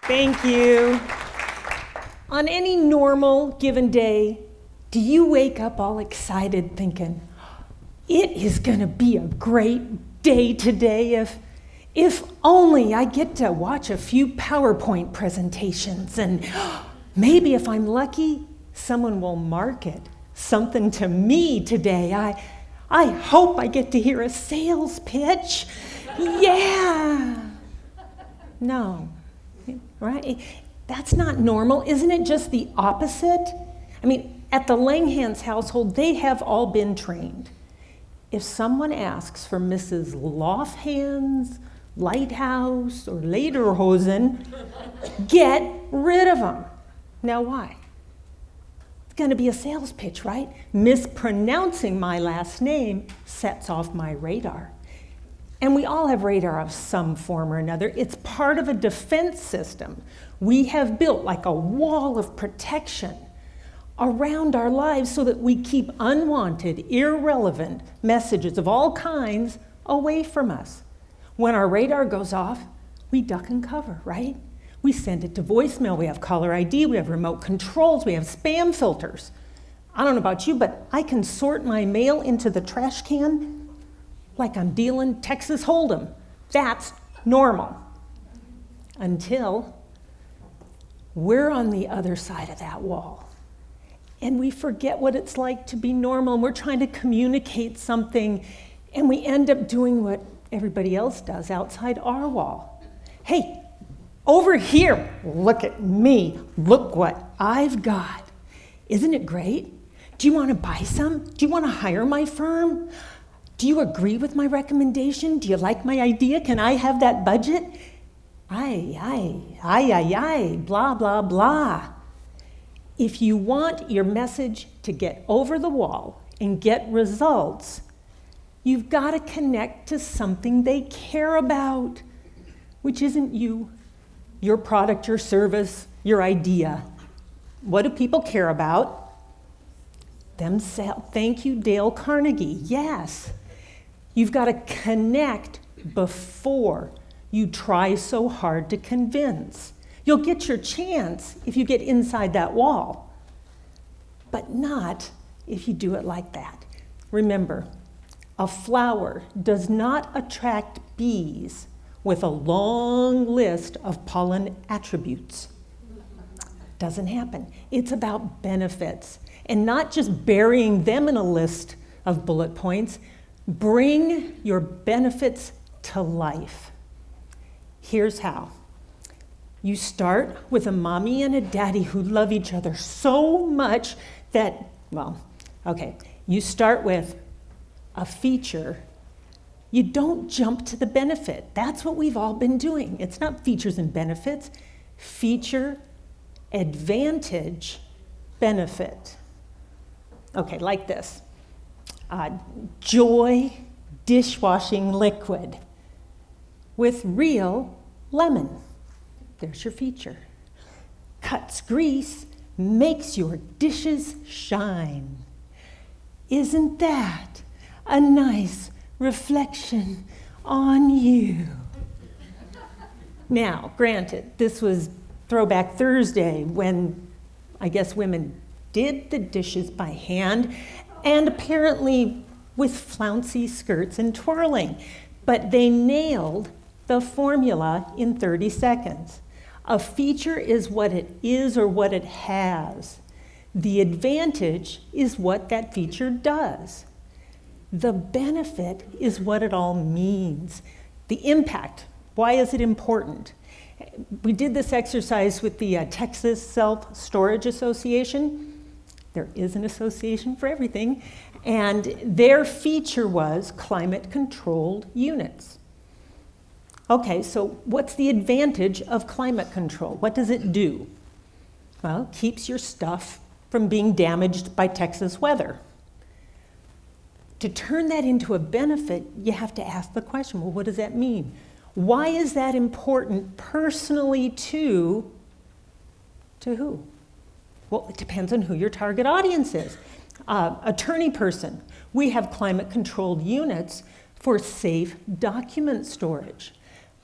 Thank you. On any normal given day, do you wake up all excited thinking, it is going to be a great day today if only I get to watch a few PowerPoint presentations and maybe if I'm lucky, someone will market something to me today. I hope I get to hear a sales pitch. Yeah. No, right? That's not normal. Isn't it just the opposite? I mean, at the Langhans household, they have all been trained. If someone asks for Mrs. Lofthans, Lighthouse, or Lederhosen, get rid of them. Now why? It's going to be a sales pitch, right? Mispronouncing my last name sets off my radar. And we all have radar of some form or another. It's part of a defense system we have built like a wall of protection around our lives so that we keep unwanted, irrelevant messages of all kinds away from us. When our radar goes off, we duck and cover, right? We send it to voicemail, we have caller ID, we have remote controls, we have spam filters. I don't know about you, but I can sort my mail into the trash can like I'm dealing Texas Hold'em. That's normal. Until we're on the other side of that wall. And we forget what it's like to be normal, and we're trying to communicate something, and we end up doing what everybody else does outside our wall. Hey, over here, look at me. Look what I've got. Isn't it great? Do you want to buy some? Do you want to hire my firm? Do you agree with my recommendation? Do you like my idea? Can I have that budget? Aye, blah, blah, blah. If you want your message to get over the wall and get results, you've got to connect to something they care about, which isn't you, your product, your service, your idea. What do people care about? Themselves. Thank you, Dale Carnegie. Yes. You've got to connect before you try so hard to convince. You'll get your chance if you get inside that wall, but not if you do it like that. Remember, a flower does not attract bees with a long list of pollen attributes. Doesn't happen. It's about benefits, and not just burying them in a list of bullet points. Bring your benefits to life. Here's how. You start with a mommy and a daddy who love each other so much that, you start with a feature. You don't jump to the benefit. That's what we've all been doing. It's not features and benefits. Feature, advantage, benefit. Okay, like this. Joy dishwashing liquid with real lemon. There's your feature. Cuts grease, makes your dishes shine. Isn't that a nice reflection on you? Now, granted, this was Throwback Thursday when I guess women did the dishes by hand and apparently with flouncy skirts and twirling, but they nailed the formula in 30 seconds. A feature is what it is or what it has. The advantage is what that feature does. The benefit is what it all means. The impact, why is it important? We did this exercise with the Texas Self-Storage Association. There is an association for everything. And their feature was climate-controlled units. Okay, so what's the advantage of climate control? What does it do? Well, it keeps your stuff from being damaged by Texas weather. To turn that into a benefit, you have to ask the question, well, what does that mean? Why is that important personally to who? Well, it depends on who your target audience is. Attorney person, we have climate-controlled units for safe document storage.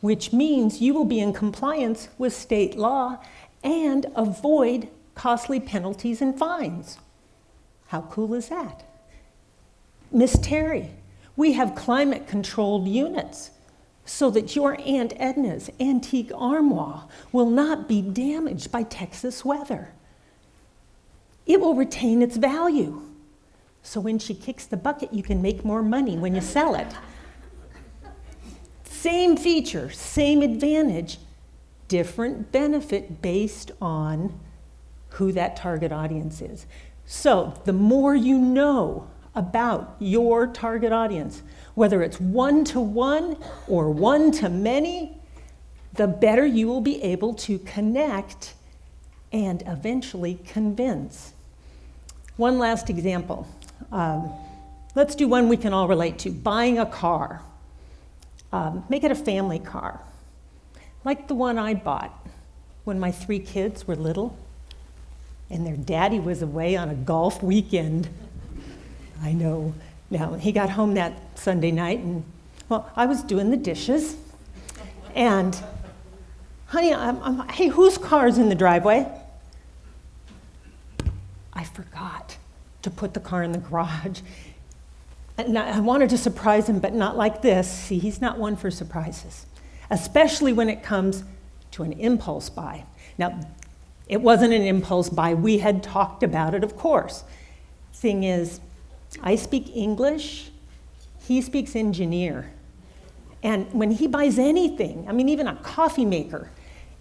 which means you will be in compliance with state law and avoid costly penalties and fines. How cool is that? Miss Terri, we have climate-controlled units so that your Aunt Edna's antique armoire will not be damaged by Texas weather. It will retain its value. So when she kicks the bucket, you can make more money when you sell it. Same feature, same advantage, different benefit based on who that target audience is. So the more you know about your target audience, whether it's one-to-one or one-to-many, the better you will be able to connect and eventually convince. One last example. Let's do one we can all relate to, buying a car. Make it a family car, like the one I bought when my 3 kids were little and their daddy was away on a golf weekend. I know. Now, he got home that Sunday night and, well, I was doing the dishes. And, honey, hey, whose car's in the driveway? I forgot to put the car in the garage. And I wanted to surprise him, but not like this. See, he's not one for surprises, especially when it comes to an impulse buy. Now, it wasn't an impulse buy. We had talked about it, of course. Thing is, I speak English, he speaks engineer. And when he buys anything, I mean, even a coffee maker,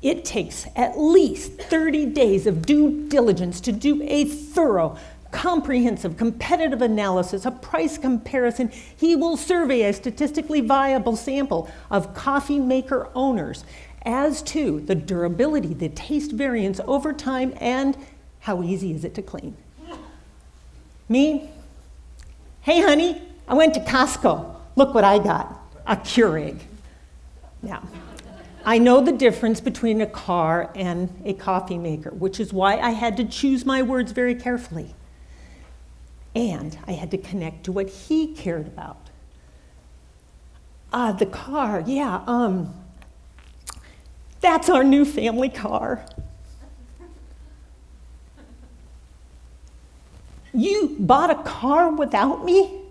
it takes at least 30 days of due diligence to do a thorough, comprehensive, competitive analysis, a price comparison. He will survey a statistically viable sample of coffee maker owners as to the durability, the taste variance over time, and how easy is it to clean. Me? Hey, honey, I went to Costco. Look what I got, a Keurig. Now, I know the difference between a car and a coffee maker, which is why I had to choose my words very carefully. And I had to connect to what he cared about. The car, yeah, that's our new family car. You bought a car without me?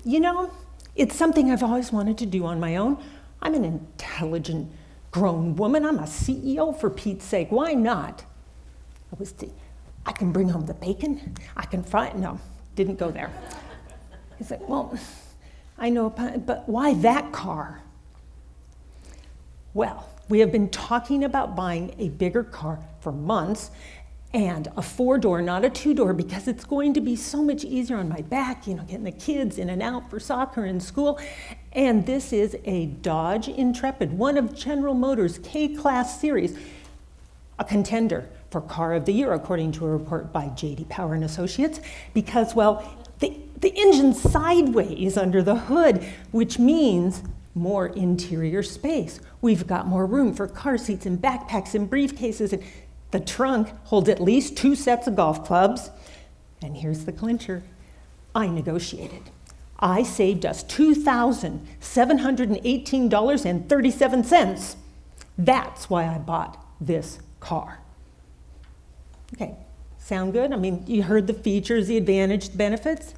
You know, it's something I've always wanted to do on my own. I'm an intelligent, grown woman. I'm a CEO, for Pete's sake. Why not? I can bring home the bacon. I can fry it. No, didn't go there. He's like, well, I know, but why that car? Well, we have been talking about buying a bigger car for months, and a 4-door, not a 2-door, because it's going to be so much easier on my back, you know, getting the kids in and out for soccer and school. And this is a Dodge Intrepid, one of General Motors' K-Class series, a contender for Car of the Year, according to a report by J.D. Power and Associates, because, well, the engine's sideways under the hood, which means more interior space. We've got more room for car seats and backpacks and briefcases, and the trunk holds at least 2 sets of golf clubs. And here's the clincher. I negotiated. I saved us $2,718.37. That's why I bought this car. Okay, sound good? I mean, you heard the features, the advantage, the benefits.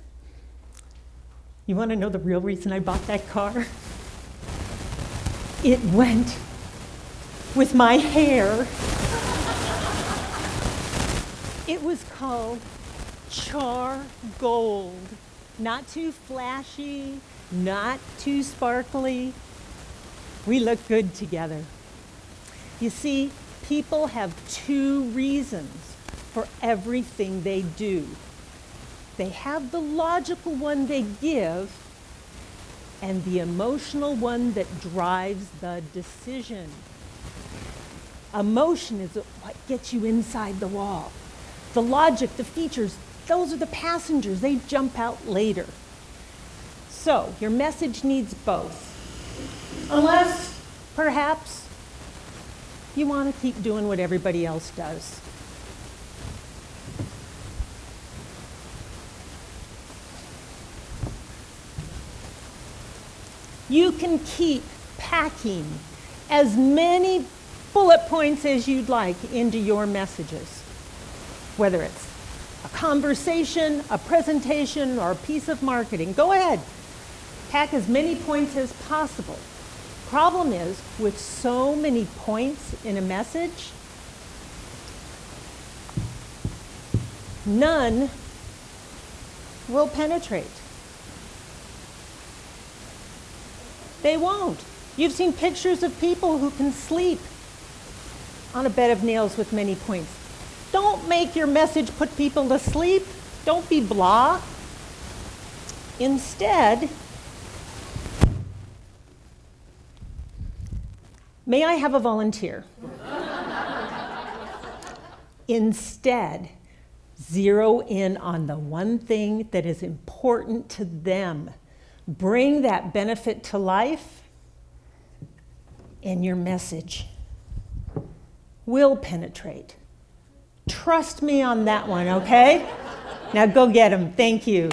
You want to know the real reason I bought that car? It went with my hair. It was called Char Gold. Not too flashy, not too sparkly. We look good together. You see, people have 2 reasons for everything they do. They have the logical one they give, and the emotional one that drives the decision. Emotion is what gets you inside the wall. The logic, the features, those are the passengers. They jump out later. So your message needs both. Unless, perhaps, you want to keep doing what everybody else does. You can keep packing as many bullet points as you'd like into your messages, whether it's a conversation, a presentation, or a piece of marketing. Go ahead, pack as many points as possible. Problem is, with so many points in a message, none will penetrate. They won't. You've seen pictures of people who can sleep on a bed of nails with many points. Don't make your message put people to sleep. Don't be blah. Instead, may I have a volunteer? Instead, zero in on the one thing that is important to them. Bring that benefit to life, and your message will penetrate. Trust me on that one, okay? Now go get them. Thank you.